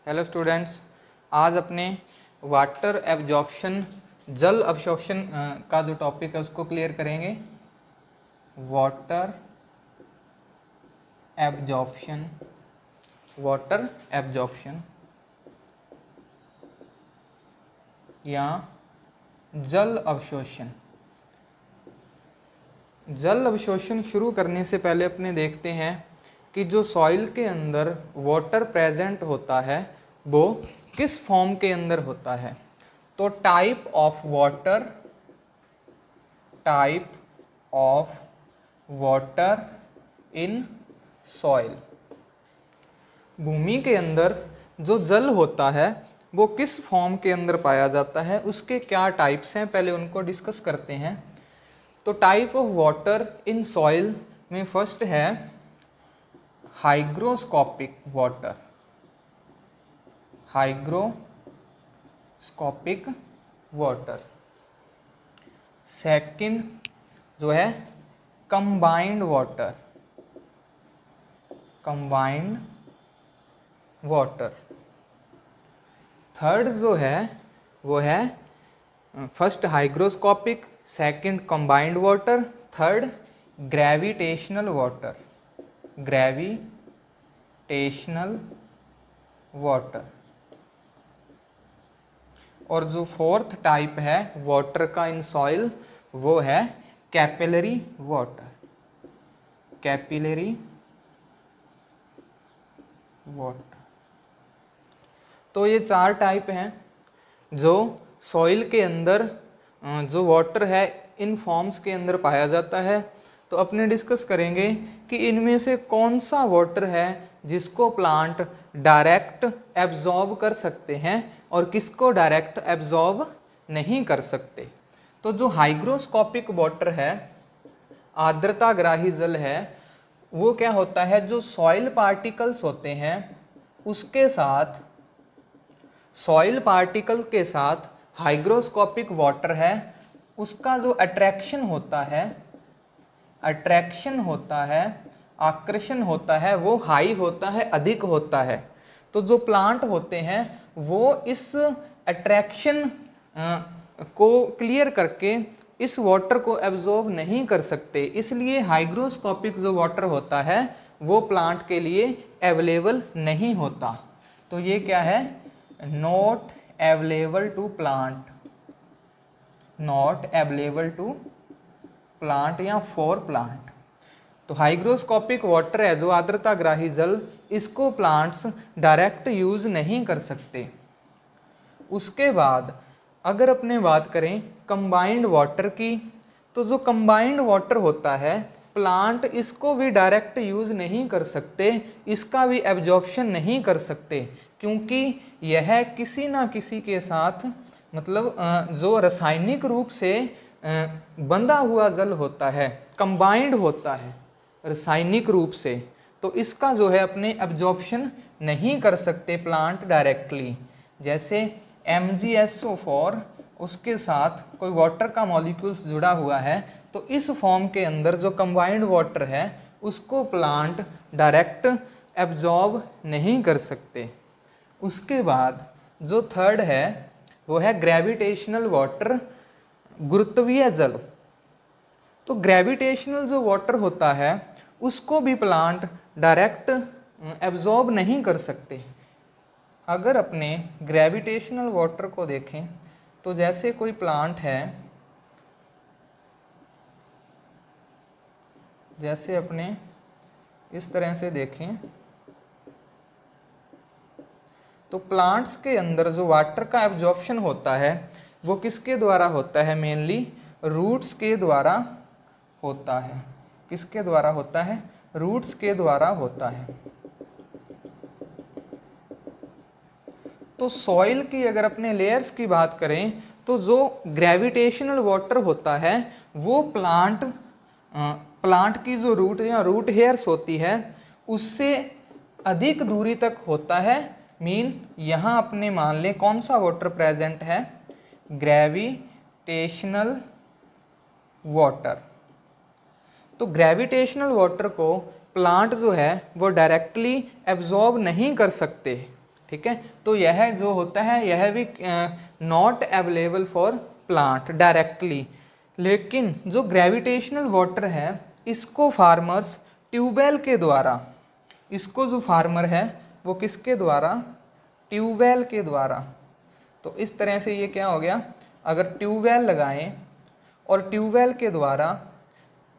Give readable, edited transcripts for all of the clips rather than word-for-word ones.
Hello students, आज अपने water absorption जल अवशोषण का जो टॉपिक है उसको क्लियर करेंगे। वाटर एब्जॉर्प्शन या जल अवशोषण। जल अवशोषण शुरू करने से पहले अपने देखते हैं कि जो सॉइल के अंदर वाटर प्रेजेंट होता है वो किस फॉर्म के अंदर होता है। तो type of water in soil, भूमि के अंदर जो जल होता है वो किस फॉर्म के अंदर पाया जाता है, उसके क्या टाइप्स हैं, पहले उनको डिस्कस करते हैं। तो type of water in soil में फर्स्ट है हाइग्रोस्कोपिक वाटर। सेकंड जो है कंबाइंड वाटर। थर्ड जो है वो है first hygroscopic, second combined water, third gravitational water. और जो फोर्थ टाइप है वाटर का इन सॉइल वो है कैपिलरी वाटर। तो ये चार टाइप हैं जो सॉइल के अंदर जो वाटर है इन फॉर्म्स के अंदर पाया जाता है। तो अपने डिस्कस करेंगे कि इनमें से कौन सा वाटर है जिसको प्लांट डायरेक्ट एब्जॉर्ब कर सकते हैं और किसको डायरेक्ट एब्जॉर्ब नहीं कर सकते। तो जो हाइग्रोस्कोपिक वाटर है, आर्द्रताग्राही जल है, वो क्या होता है, जो सॉइल पार्टिकल्स होते हैं उसके साथ, सॉइल पार्टिकल के साथ हाइग्रोस्कोपिक वाटर है, उसका जो अट्रैक्शन होता है, आकर्षण होता है, वो हाई होता है, अधिक होता है। तो जो प्लांट होते हैं वो इस अट्रैक्शन को क्लियर करके इस वाटर को एब्जॉर्ब नहीं कर सकते, इसलिए हाइग्रोस्कोपिक जो वाटर होता है वो प्लांट के लिए अवेलेबल नहीं होता। तो ये क्या है, नॉट अवेलेबल टू प्लांट या फॉर प्लांट। तो हाइग्रोस्कोपिक वाटर है जो आर्द्रताग्राही जल, इसको प्लांट्स डायरेक्ट यूज नहीं कर सकते। उसके बाद अगर अपने बात करें कंबाइंड वाटर की, तो जो कंबाइंड वाटर होता है प्लांट इसको भी डायरेक्ट यूज नहीं कर सकते, इसका भी एब्जॉर्प्शन नहीं कर सकते, क्योंकि यह किसी ना किसी के साथ मतलब जो रासायनिक रूप से बंधा हुआ जल होता है, कंबाइंड होता है रासायनिक रूप से, तो इसका जो है अपने एब्जॉर्प्शन नहीं कर सकते प्लांट डायरेक्टली। जैसे MgSO4, उसके साथ कोई वाटर का मॉलिक्यूल्स जुड़ा हुआ है, तो इस फॉर्म के अंदर जो कंबाइंड वाटर है उसको प्लांट डायरेक्ट एब्जॉर्ब नहीं कर सकते। उसके बाद जो थर्ड है वो है ग्रेविटेशनल वाटर, गुरुत्वीय जल। तो ग्रेविटेशनल जो वाटर होता है उसको भी प्लांट डायरेक्ट एब्जॉर्ब नहीं कर सकते। अगर अपने ग्रेविटेशनल वाटर को देखें तो जैसे कोई प्लांट है, जैसे अपने इस तरह से देखें तो प्लांट्स के अंदर जो वाटर का एब्जॉर्प्शन होता है वो किसके द्वारा होता है, मेनली रूट्स के द्वारा होता है। किसके द्वारा होता है, रूट्स के द्वारा होता है। तो सॉइल की अगर अपने लेयर्स की बात करें तो जो ग्रेविटेशनल वाटर होता है वो प्लांट की जो रूट या रूट हेयर्स होती है उससे अधिक दूरी तक होता है। मीन यहाँ अपने मान लें कौन सा वाटर प्रेजेंट है, ग्रेविटेशनल वाटर। तो ग्रेविटेशनल वाटर को प्लांट जो है वो डायरेक्टली एब्जॉर्ब नहीं कर सकते, ठीक है। तो यह जो होता है यह भी not available for plant directly. लेकिन जो ग्रेविटेशनल वाटर है इसको फार्मर्स ट्यूबवेल के द्वारा, इसको जो फार्मर है वो किसके द्वारा, ट्यूबवेल के द्वारा। तो इस तरह से ये क्या हो गया, अगर ट्यूबवेल लगाएं और ट्यूबवेल के द्वारा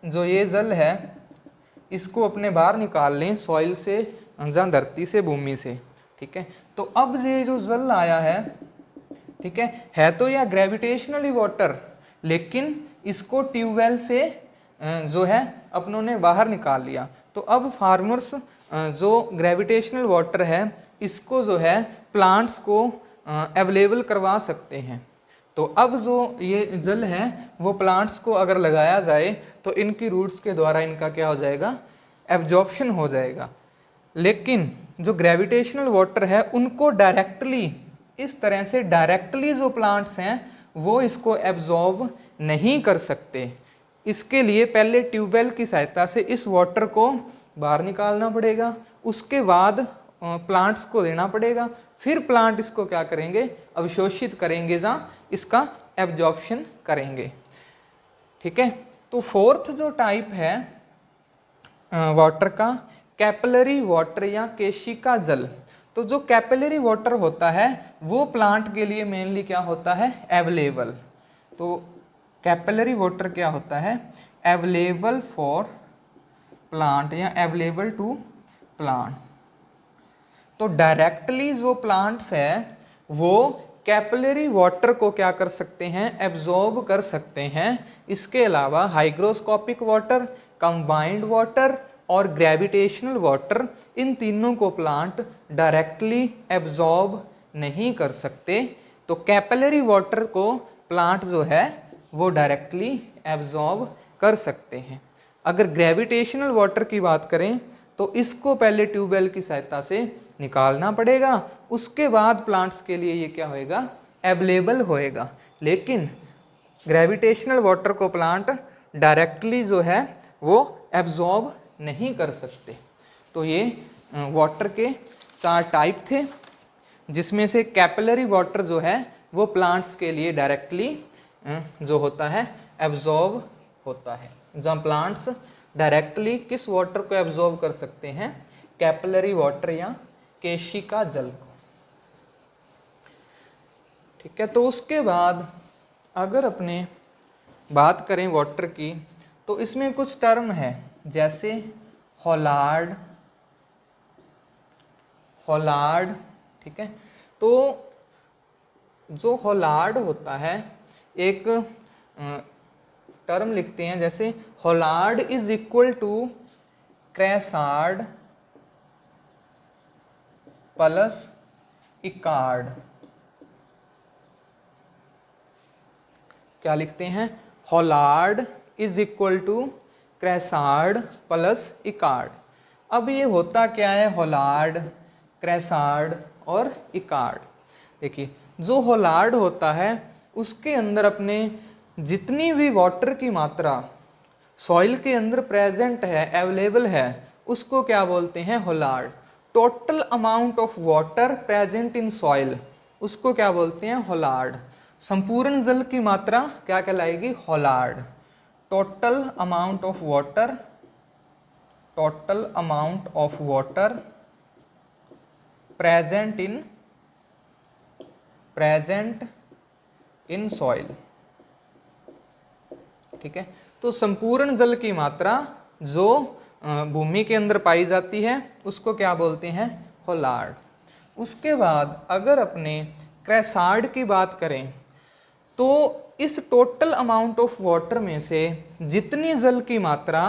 जो ये जल है इसको अपने बाहर निकाल लें सॉइल से, जहाँ धरती से, भूमि से, ठीक है। तो अब ये जो जल आया है, ठीक है तो यह ग्रेविटेशनली वाटर, लेकिन इसको ट्यूबवेल से जो है अपनों ने बाहर निकाल लिया। तो अब फार्मर्स जो ग्रेविटेशनल वाटर है इसको जो है प्लांट्स को अवेलेबल करवा सकते हैं। तो अब जो ये जल है वो प्लांट्स को अगर लगाया जाए तो इनकी रूट्स के द्वारा इनका क्या हो जाएगा, एब्जॉर्प्शन हो जाएगा। लेकिन जो ग्रेविटेशनल वाटर है उनको डायरेक्टली, इस तरह से डायरेक्टली जो प्लांट्स हैं वो इसको एब्जॉर्ब नहीं कर सकते। इसके लिए पहले ट्यूबवेल की सहायता से इस वाटर को बाहर निकालना पड़ेगा, उसके बाद प्लांट्स को देना पड़ेगा, फिर प्लांट इसको क्या करेंगे, अवशोषित करेंगे, जहाँ इसका एब्जॉर्प्शन करेंगे, ठीक है। तो फोर्थ जो टाइप है वाटर का, कैपिलरी वाटर या केशिका जल। तो जो कैपिलरी वाटर होता है वो प्लांट के लिए मेनली क्या होता है, अवेलेबल। तो कैपिलरी वाटर क्या होता है, अवेलेबल फॉर प्लांट या अवेलेबल टू प्लांट। तो डायरेक्टली जो प्लांट्स है वो कैपिलरी वाटर को क्या कर सकते हैं, एब्जॉर्ब कर सकते हैं। इसके अलावा हाइग्रोस्कोपिक वाटर, कंबाइंड वाटर और ग्रेविटेशनल वाटर, इन तीनों को प्लांट डायरेक्टली एब्जॉर्ब नहीं कर सकते। तो कैपिलरी वाटर को प्लांट जो है वो डायरेक्टली एब्जॉर्ब कर सकते हैं। अगर ग्रेविटेशनल वाटर की बात करें तो इसको पहले ट्यूबवेल की सहायता से निकालना पड़ेगा, उसके बाद प्लांट्स के लिए ये क्या होएगा, अवेलेबल होएगा। लेकिन ग्रेविटेशनल वाटर को प्लांट डायरेक्टली जो है वो एब्जॉर्ब नहीं कर सकते। तो ये वाटर के 4 टाइप थे, जिसमें से कैपिलरी वाटर जो है वो प्लांट्स के लिए डायरेक्टली जो होता है एब्जॉर्ब होता है। जहाँ प्लांट्स डायरेक्टली किस वाटर को एब्जॉर्ब कर सकते हैं, कैपिलरी वाटर या केशिका जल को, ठीक है। तो उसके बाद अगर अपने बात करें वाटर की तो इसमें कुछ टर्म है, जैसे हॉलार्ड, हॉलार्ड, ठीक है। तो जो हॉलार्ड होता है, एक टर्म लिखते हैं, जैसे holard is equal to chresard plus echard. क्या लिखते हैं, holard is equal to chresard plus echard. अब ये होता क्या है, हॉलार्ड, क्रेसार्ड और इकार्ड। देखिए जो हॉलार्ड होता है उसके अंदर अपने जितनी भी वाटर की मात्रा सॉइल के अंदर प्रेजेंट है, अवेलेबल है, उसको क्या बोलते हैं, holard. Total amount of water present in soil, उसको क्या बोलते हैं, हॉलार्ड। संपूर्ण जल की मात्रा क्या कहलाएगी, holard. Total amount of water, total amount of water present in soil, ठीक है। तो संपूर्ण जल की मात्रा जो भूमि के अंदर पाई जाती है उसको क्या बोलते हैं, हॉलार्ड। उसके बाद अगर अपने क्रेसार्ड की बात करें तो इस टोटल अमाउंट ऑफ वाटर में से जितनी जल की मात्रा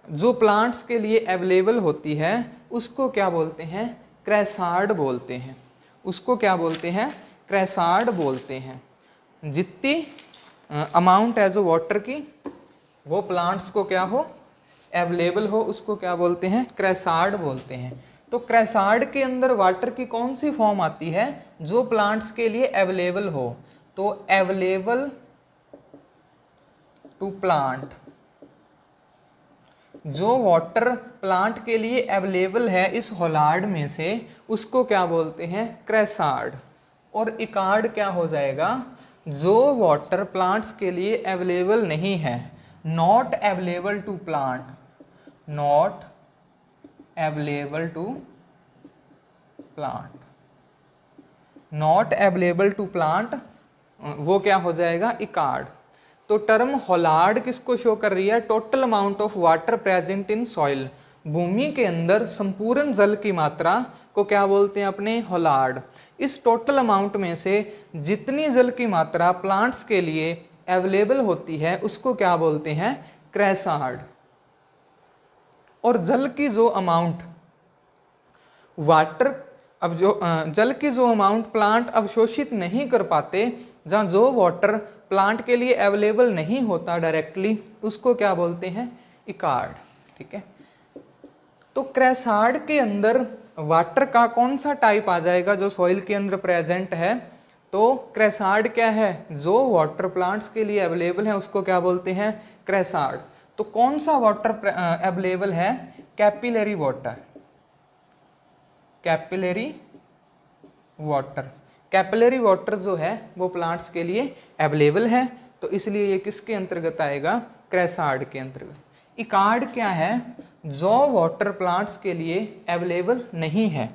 जो प्लांट्स के लिए अवेलेबल होती है उसको क्या बोलते हैं, क्रेसार्ड बोलते हैं। उसको क्या बोलते हैं, क्रेसार्ड बोलते हैं। जितनी अमाउंट है जो वाटर की वो प्लांट्स को क्या हो, अवेलेबल हो, उसको क्या बोलते हैं, क्रेसार्ड बोलते हैं। तो क्रेसार्ड के अंदर वाटर की कौन सी फॉर्म आती है, जो प्लांट्स के लिए अवेलेबल हो। तो अवेलेबल टू प्लांट, जो वाटर प्लांट के लिए अवेलेबल है इस होलार्ड में से उसको क्या बोलते हैं, क्रेसार्ड। और इकार्ड क्या हो जाएगा, जो वाटर प्लांट्स के लिए अवेलेबल नहीं है, not available to plant, not available to plant, not available to plant, वो क्या हो जाएगा, इकार्ड। तो टर्म होलार्ड किसको शो कर रही है, total amount of water present in soil, भूमि के अंदर संपूर्ण जल की मात्रा को क्या बोलते हैं अपने, होलार्ड। इस टोटल अमाउंट में से जितनी जल की मात्रा प्लांट्स के लिए अवेलेबल होती है उसको क्या बोलते हैं, क्रेसार्ड। और जल की जो अमाउंट वाटर, अब जो जल की जो अमाउंट प्लांट अवशोषित नहीं कर पाते, जहाँ जो वाटर प्लांट के लिए अवेलेबल नहीं होता डायरेक्टली, उसको क्या बोलते हैं, इकार्ड। ठीक है, तो क्रेसार्ड के अंदर वाटर का कौन सा टाइप आ जाएगा जो सॉइल के अंदर प्रेजेंट है, तो क्रेसार्ड क्या है, जो वाटर प्लांट्स के लिए अवेलेबल है उसको क्या बोलते हैं, क्रेसार्ड। तो कौन सा वाटर अवेलेबल है, capillary water, capillary water. Capillary water जो है वो प्लांट्स के लिए अवेलेबल है, तो इसलिए ये किसके अंतर्गत आएगा, क्रेसार्ड के अंतर्गत। इकार्ड क्या है, जो वाटर प्लांट्स के लिए अवेलेबल नहीं है,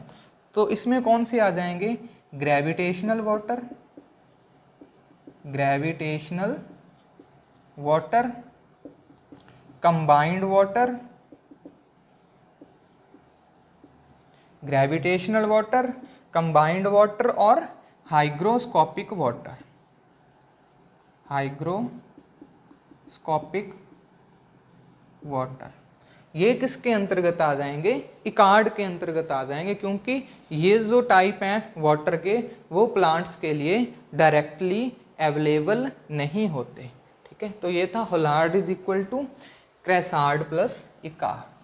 तो इसमें कौन से आ जाएंगे, gravitational water, gravitational water, combined water, gravitational water, combined water और हाइग्रोस्कोपिक वाटर, हाइग्रोस्कोपिक वाटर। ये किसके अंतर्गत आ जाएंगे, इकार्ड के अंतर्गत आ जाएंगे, क्योंकि ये जो टाइप हैं वाटर के वो प्लांट्स के लिए डायरेक्टली अवेलेबल नहीं होते। ठीक है, तो ये था holard is equal to chresard plus echard.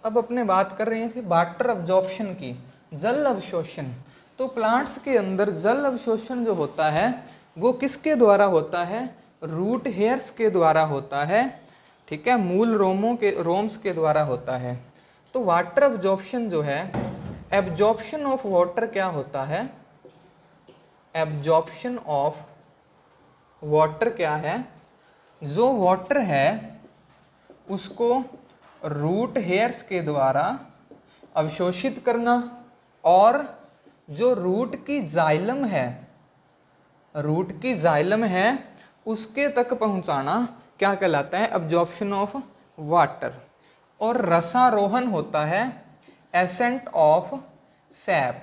अब अपने बात कर रहे थे वाटर अब्जॉर्प्शन की, जल अवशोषण। तो प्लांट्स के अंदर जल अवशोषण जो होता है वो किसके द्वारा होता है, रूट हेयर्स के द्वारा होता है। ठीक है, मूल रोम्स के द्वारा होता है। तो वाटर अब्जॉर्प्शन जो है, एब्जॉर्प्शन ऑफ वाटर क्या होता है, एब्जॉर्प्शन ऑफ वाटर क्या है, जो वाटर है उसको रूट हेयर्स के द्वारा अवशोषित करना, और जो रूट की जाइलम है, रूट की जाइलम है उसके तक पहुंचाना क्या कहलाता है, अब्जॉर्प्शन ऑफ वाटर। और रसारोहण होता है एसेंट ऑफ सैप,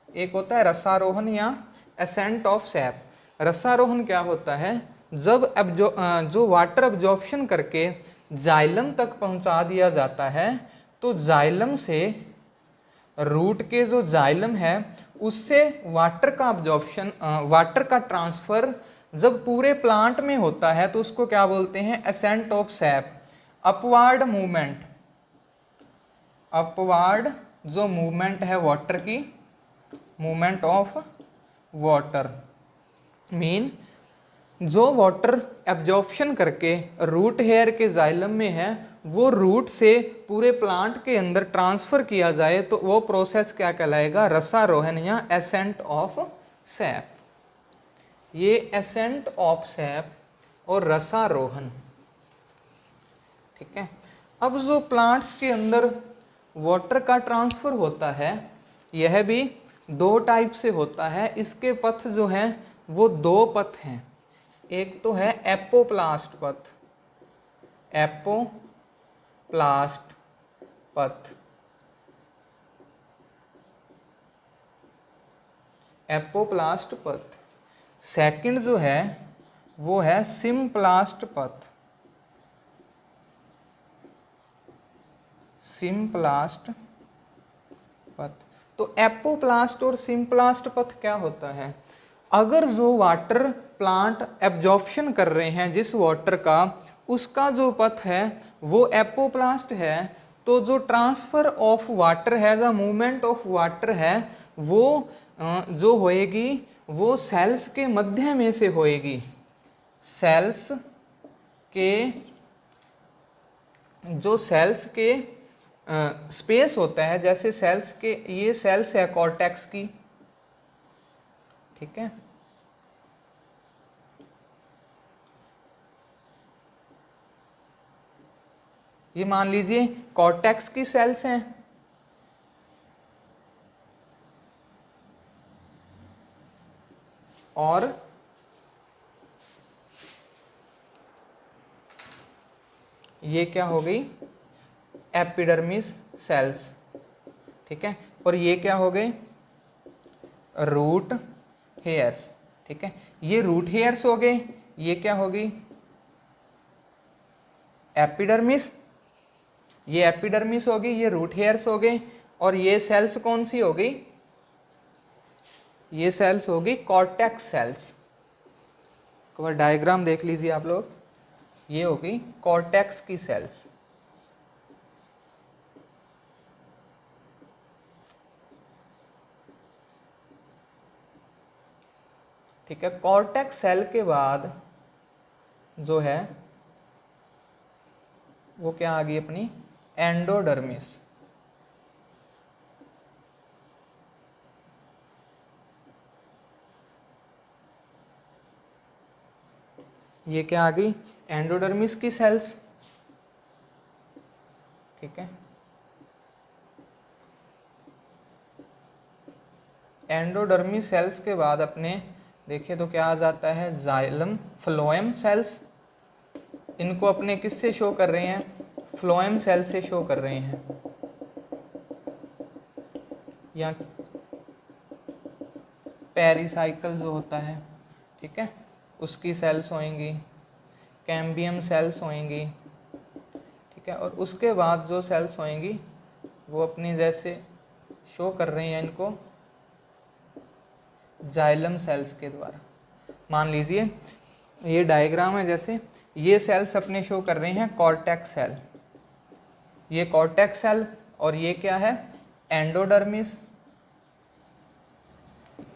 एक होता है रसारोहण या एसेंट ऑफ सैप। रसारोहण क्या होता है, जब जो वाटर अब्जॉर्प्शन करके जाइलम तक पहुंचा दिया जाता है, तो जाइलम से रूट के जो जाइलम है उससे वाटर का अब्जॉर्प्शन, वाटर का ट्रांसफर जब पूरे प्लांट में होता है तो उसको क्या बोलते हैं, ascent of SAP. Upward movement, upward जो मूवमेंट है वाटर की, मूवमेंट ऑफ वाटर मीन जो वाटर एब्जॉर्प्शन करके रूट हेयर के जाइलम में है वो रूट से पूरे प्लांट के अंदर ट्रांसफर किया जाए, तो वो प्रोसेस क्या कहलाएगा, रसारोहण या एसेंट ऑफ सैप। ये एसेंट ऑफ सैप और रसारोहण। ठीक है, अब जो प्लांट्स के अंदर वाटर का ट्रांसफर होता है यह भी दो टाइप से होता है। इसके पथ जो हैं वो दो पथ हैं, एक तो है एपोप्लास्ट पथ, एपोप्लास्ट पथ, एपोप्लास्ट पथ। सेकंड जो है वो है सिम्प्लास्ट पथ, सिम्प्लास्ट पथ। तो एपोप्लास्ट और सिम्प्लास्ट पथ क्या होता है, अगर जो वाटर प्लांट एब्जॉर्प्शन कर रहे हैं जिस वाटर का, उसका जो पथ है वो एपोप्लास्ट है, तो जो ट्रांसफर ऑफ वाटर है, जो मूवमेंट ऑफ वाटर है वो जो होएगी वो सेल्स के मध्य में से होएगी, सेल्स के जो सेल्स के स्पेस होता है, जैसे सेल्स के ये सेल्स है कॉर्टेक्स की, ठीक है, ये मान लीजिए कॉर्टेक्स की सेल्स हैं, और ये क्या हो गई एपिडर्मिस सेल्स, ठीक है, और ये क्या हो गए रूट हेयर्स, ठीक है, ये रूट हेयर्स हो गए, ये क्या हो गई एपिडर्मिस, ये एपिडर्मिस हो गई, ये रूट हेयर्स हो गए, और ये सेल्स कौन सी हो गई, ये सेल्स हो गई कॉर्टेक्स सेल्स। एक बार डायग्राम देख लीजिए आप लोग, ये हो गई कॉर्टेक्स की सेल्स, ठीक है। कॉर्टेक्स सेल के बाद जो है वो क्या आ गई अपनी एंडोडर्मिस, ये क्या आ गई एंडोडर्मिस की सेल्स, ठीक है। एंडोडर्मिस सेल्स के बाद अपने देखिए तो क्या आ जाता है जाइलम फ्लोएम सेल्स, इनको अपने किससे शो कर रहे हैं फ्लोएम सेल से शो कर रहे हैं, या पेरिसाइकल जो होता है, ठीक है, उसकी सेल्स होंगी, कैम्बियम सेल्स होंगी, ठीक है, और उसके बाद जो सेल्स होंगी वो अपनी जैसे शो कर रही हैं इनको जाइलम सेल्स के द्वारा। मान लीजिए ये डायग्राम है, जैसे ये सेल्स अपने शो कर रहे हैं कॉर्टेक्स सेल, ये कॉर्टेक्स सेल, और ये क्या है एंडोडर्मिस,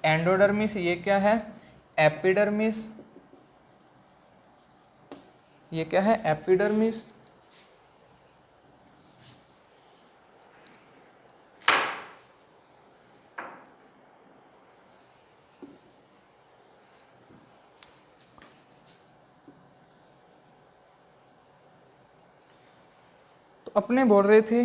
एंडोडर्मिस ये क्या है एपिडर्मिस, ये क्या है एपिडर्मिस, तो अपने बोल रहे थे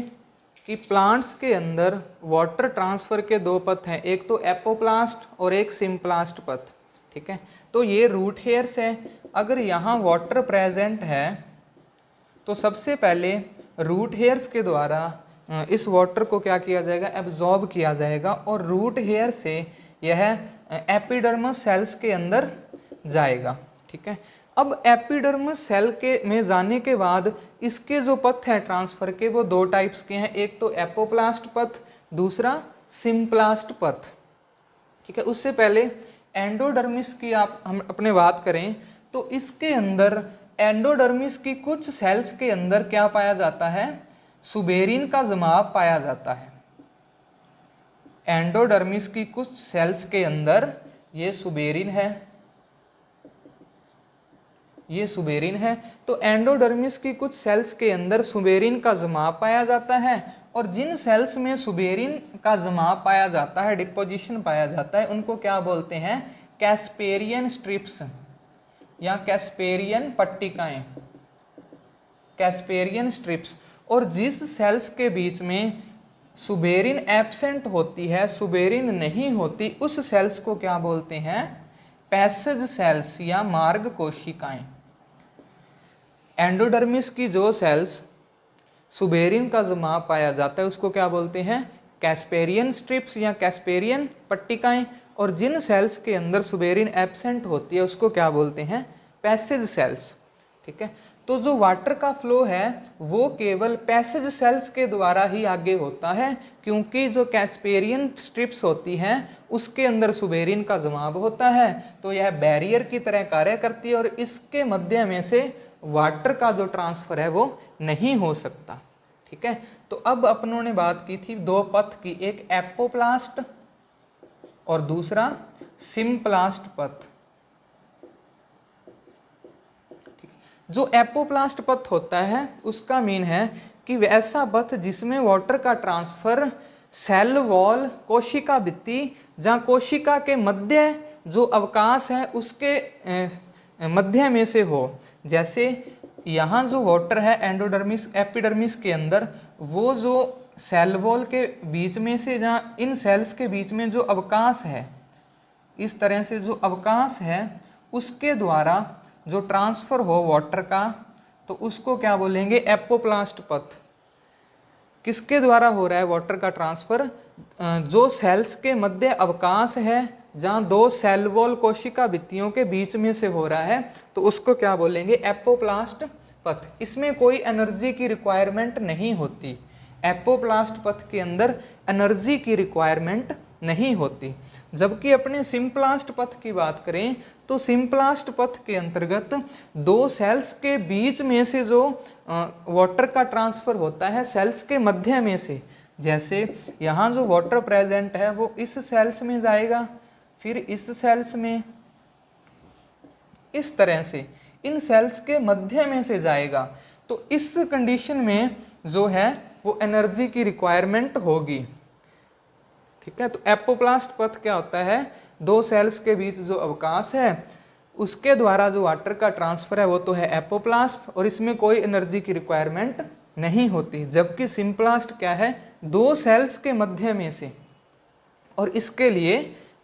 कि प्लांट्स के अंदर वाटर ट्रांसफर के दो पथ हैं, एक तो एपोप्लास्ट और एक सिम्प्लास्ट पथ, ठीक है। तो ये रूट हेयर्स है, अगर यहाँ वाटर प्रेजेंट है तो सबसे पहले रूट हेयर्स के द्वारा इस वाटर को क्या किया जाएगा एब्जॉर्ब किया जाएगा, और रूट हेयर से यह एपिडर्मस सेल्स के अंदर जाएगा, ठीक है। अब एपिडर्मस सेल के में जाने के बाद इसके जो पथ हैं ट्रांसफर के वो दो टाइप्स के हैं, एक तो एपोप्लास्ट पथ, दूसरा सिम्प्लास्ट पथ, ठीक है। उससे पहले एंडोडर्मिस की हम अपने बात करें तो इसके अंदर एंडोडर्मिस की कुछ सेल्स के अंदर क्या पाया जाता है सुबेरिन का जमाव पाया जाता है। एंडोडर्मिस की कुछ सेल्स के अंदर ये सुबेरिन है, ये सुबेरिन है, तो एंडोडर्मिस की कुछ सेल्स के अंदर सुबेरिन का जमाव पाया जाता है, और जिन सेल्स में सुबेरिन का जमाव पाया जाता है डिपोजिशन पाया जाता है उनको क्या बोलते हैं कैस्पेरियन स्ट्रिप्स या कैस्पेरियन पट्टिकाएं, कैस्पेरियन स्ट्रिप्स। और जिस सेल्स के बीच में सुबेरिन एब्सेंट होती है सुबेरिन नहीं होती उस सेल्स को क्या बोलते हैं पैसेज सेल्स या मार्ग कोशिकाएं। एंडोडर्मिस की जो सेल्स सुबेरिन का जमाव पाया जाता है उसको क्या बोलते हैं कैस्पेरियन स्ट्रिप्स या कैस्पेरियन पट्टिकाएं, और जिन सेल्स के अंदर सुबेरिन एब्सेंट होती है उसको क्या बोलते हैं पैसेज सेल्स, ठीक है। तो जो वाटर का फ्लो है वो केवल पैसेज सेल्स के द्वारा ही आगे होता है, क्योंकि जो कैस्पेरियन स्ट्रिप्स होती हैं उसके अंदर सुबेरिन का जमाव होता है, तो यह बैरियर की तरह कार्य करती है और इसके मध्य में से वाटर का जो ट्रांसफर है वो नहीं हो सकता, ठीक है। तो अब अपनों ने बात की थी दो पथ की, एक एपोप्लास्ट और दूसरा सिम्प्लास्ट पथ। जो एपोप्लास्ट पथ होता है उसका मीन है कि वैसा पथ जिसमें वाटर का ट्रांसफर सेल वॉल कोशिका भित्ति जहाँ कोशिका के मध्य जो अवकाश है उसके मध्य में से हो। जैसे यहाँ जो वाटर है एंडोडर्मिस एपिडर्मिस के अंदर, वो जो सेल वॉल के बीच में से जहाँ इन सेल्स के बीच में जो अवकाश है, इस तरह से जो अवकाश है उसके द्वारा जो ट्रांसफर हो वाटर का, तो उसको क्या बोलेंगे? एपोप्लास्ट पथ। किसके द्वारा हो रहा है वाटर का ट्रांसफर? जो सेल्स के मध्य अवकाश है जहाँ दो सेल वॉल कोशिका भित्तियों के बीच में से हो रहा है, तो उसको क्या बोलेंगे? एपोप्लास्ट पथ। इसमें कोई एनर्जी की रिक्वायरमेंट नहीं होती। एपोप्लास्ट पथ के अंदर एनर्जी की रिक्वायरमेंट नहीं होती। जबकि अपने सिम्प्लास्ट पथ की बात करें तो सिम्प्लास्ट पथ के अंतर्गत दो सेल्स के बीच में से जो वाटर का ट्रांसफर होता है सेल्स के मध्य में से, जैसे यहाँ जो वाटर प्रेजेंट है वो इस सेल्स में जाएगा, फिर इस सेल्स में, इस तरह से इन सेल्स के मध्य में से जाएगा। तो इस कंडीशन में जो है वो एनर्जी की रिक्वायरमेंट होगी। ठीक है, तो एपोप्लास्ट पथ क्या होता है? दो सेल्स के बीच जो अवकाश है उसके द्वारा जो वाटर का ट्रांसफर है वो तो है एपोप्लास्ट, और इसमें कोई एनर्जी की रिक्वायरमेंट नहीं होती। जबकि सिम्प्लास्ट क्या है? दो सेल्स के मध्य में से, और इसके लिए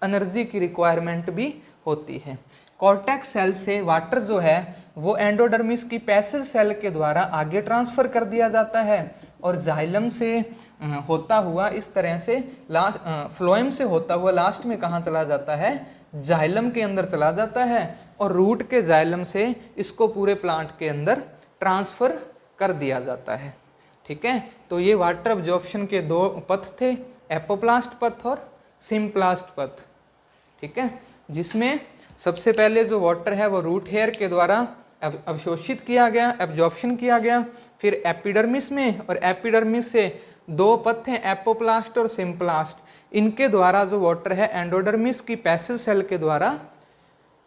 एनर्जी की रिक्वायरमेंट भी होती है। कॉर्टेक्स सेल से वाटर जो है वो एंडोडर्मिस की पैसिव सेल के द्वारा आगे ट्रांसफर कर दिया जाता है, और जाइलम से होता हुआ इस तरह से फ्लोएम से होता हुआ लास्ट में कहाँ चला जाता है? जाइलम के अंदर चला जाता है, और रूट के जाइलम से इसको पूरे प्लांट के अंदर ट्रांसफर कर दिया जाता है। ठीक है, तो ये वाटर अब्जॉर्प्शन के दो पथ थे, एपोप्लास्ट पथ और सिम्प्लास्ट पथ। ठीक है, जिसमें सबसे पहले जो वाटर है वो रूट हेयर के द्वारा अवशोषित किया गया, एब्जॉर्प्शन किया गया, फिर एपिडर्मिस में, और एपिडर्मिस से दो पथ हैं एपोप्लास्ट और सिम्प्लास्ट, इनके द्वारा जो वाटर है एंडोडर्मिस की पैसिव सेल के द्वारा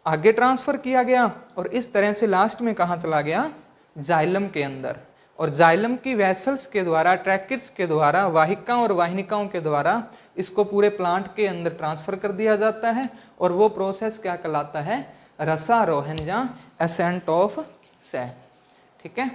आगे ट्रांसफर किया गया, और इस तरह से लास्ट में कहाँ चला गया? जाइलम के अंदर। और जाइलम की वेसल्स के द्वारा, ट्रैकिट्स के द्वारा, वाहिकाओं और वाहिनिकाओं के द्वारा इसको पूरे प्लांट के अंदर ट्रांसफर कर दिया जाता है, और वो प्रोसेस क्या कहलाता है? रसारोहण या असेंट ऑफ सेल। ठीक है।